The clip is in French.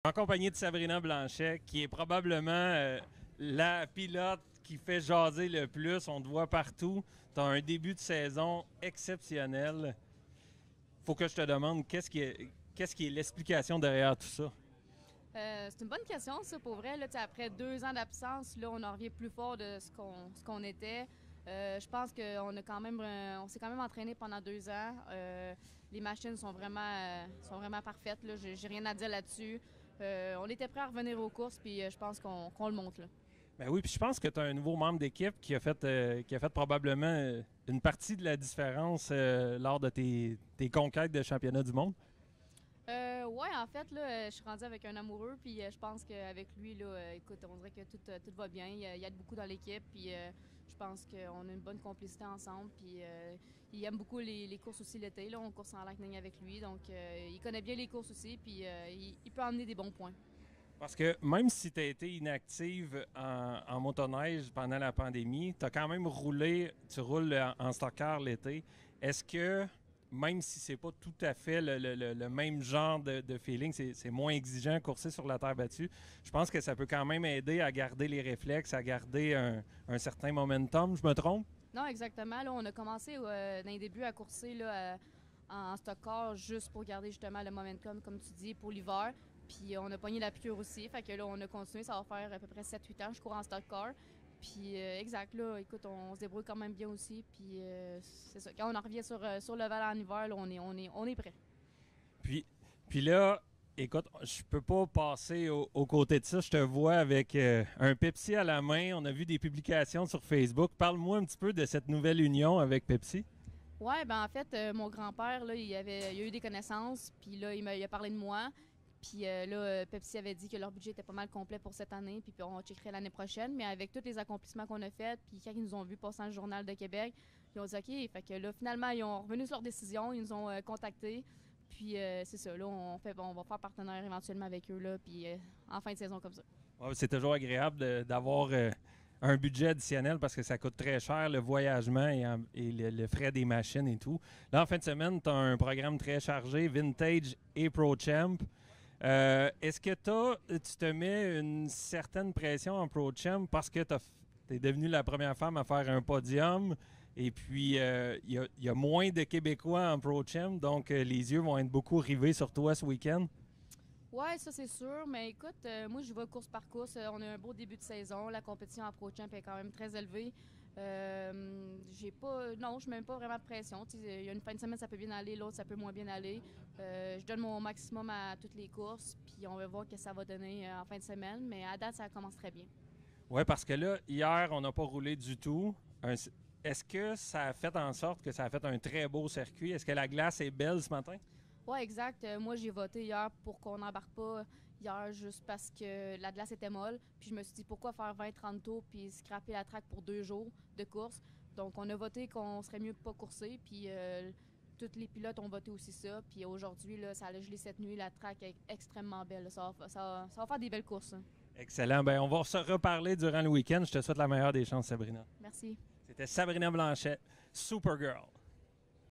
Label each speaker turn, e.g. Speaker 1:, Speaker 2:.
Speaker 1: En compagnie de Sabrina Blanchet, qui est probablement la pilote qui fait jaser le plus. On te voit partout. Tu as un début de saison exceptionnel. Faut que je te demande, qu'est-ce qui est l'explication derrière tout ça?
Speaker 2: C'est une bonne question, ça, pour vrai. Là, après 2 ans d'absence, là, on en revient plus fort de ce qu'on était. Je pense on s'est quand même entraîné pendant 2 ans. Les machines sont vraiment parfaites. Là. J'ai rien à dire là-dessus. On était prêts à revenir aux courses, puis je pense qu'on le montre. Là.
Speaker 1: Ben oui, puis je pense que tu as un nouveau membre d'équipe qui a fait probablement une partie de la différence lors de tes conquêtes de championnat du monde.
Speaker 2: Ouais, en fait, là, je suis rendue avec un amoureux, puis je pense qu'avec lui, là, écoute, on dirait que tout va bien. Il aide beaucoup dans l'équipe, puis je pense qu'on a une bonne complicité ensemble, puis il aime beaucoup les courses aussi l'été. Là, on course en Lightning avec lui, donc il connaît bien les courses aussi, puis il peut emmener des bons points.
Speaker 1: Parce que même si tu as été inactive en motoneige pendant la pandémie, tu as quand même roulé, tu roules en stock car l'été. Est-ce que, même si c'est pas tout à fait le même genre de feeling, c'est moins exigeant à courser sur la terre battue, je pense que ça peut quand même aider à garder les réflexes, à garder un certain momentum. Je me trompe?
Speaker 2: Non, exactement. Là, on a commencé dans les débuts à courser là, en stock car juste pour garder justement le momentum, comme tu dis, pour l'hiver. Puis on a pogné la piqûre aussi. Fait que là, on a continué. Ça va faire à peu près 7-8 ans. Je cours en stock car. Puis exact, là, écoute, on se débrouille quand même bien aussi. Puis c'est ça. Quand on en revient sur le val en hiver, là, on est prêt.
Speaker 1: Puis, puis là, écoute, je peux pas passer au côté de ça. Je te vois avec un Pepsi à la main. On a vu des publications sur Facebook. Parle-moi un petit peu de cette nouvelle union avec Pepsi.
Speaker 2: Ouais, ben en fait, mon grand-père, là, il a eu des connaissances, puis là, il a parlé de moi. Puis là, Pepsi avait dit que leur budget était pas mal complet pour cette année, puis on checkerait l'année prochaine. Mais avec tous les accomplissements qu'on a faits, puis quand ils nous ont vus passer dans le Journal de Québec, ils ont dit OK. Fait que là, finalement, ils ont revenu sur leur décision, ils nous ont contactés. Puis c'est ça, là, on va faire partenaire éventuellement avec eux, là, puis en fin de saison comme ça.
Speaker 1: Ouais, c'est toujours agréable d'avoir un budget additionnel parce que ça coûte très cher, le voyagement et le frais des machines et tout. Là, en fin de semaine, tu as un programme très chargé, Vintage et Pro Champ. Est-ce que tu te mets une certaine pression en Pro Champ parce que tu es devenue la première femme à faire un podium et puis il y a moins de Québécois en Pro Champ, donc les yeux vont être beaucoup rivés sur toi ce week-end?
Speaker 2: Ouais, ça c'est sûr, mais écoute, moi je vais course par course. On a un beau début de saison. La compétition en Pro Champ est quand même très élevée. J'ai pas, non, je mets même pas vraiment de pression. Tu sais, il y a une fin de semaine ça peut bien aller, l'autre ça peut moins bien aller. Je donne mon maximum à toutes les courses, puis on va voir ce que ça va donner en fin de semaine. Mais à date ça commence très bien.
Speaker 1: Oui, parce que là, hier, on n'a pas roulé du tout. Est-ce que ça a fait en sorte que ça a fait un très beau circuit? Est-ce que la glace est belle ce matin?
Speaker 2: Ouais, exact. Moi j'ai voté hier pour qu'on n'embarque pas hier juste parce que la glace était molle. Puis je me suis dit pourquoi faire 20-30 tours puis scraper la track pour 2 jours de course. Donc on a voté qu'on serait mieux de pas courser. Puis tous les pilotes ont voté aussi ça. Puis aujourd'hui, là, ça a gelé cette nuit. La track est extrêmement belle. Ça va faire des belles courses. Hein.
Speaker 1: Excellent. Ben, on va se reparler durant le week-end. Je te souhaite la meilleure des chances, Sabrina.
Speaker 2: Merci.
Speaker 1: C'était Sabrina Blanchet, Supergirl.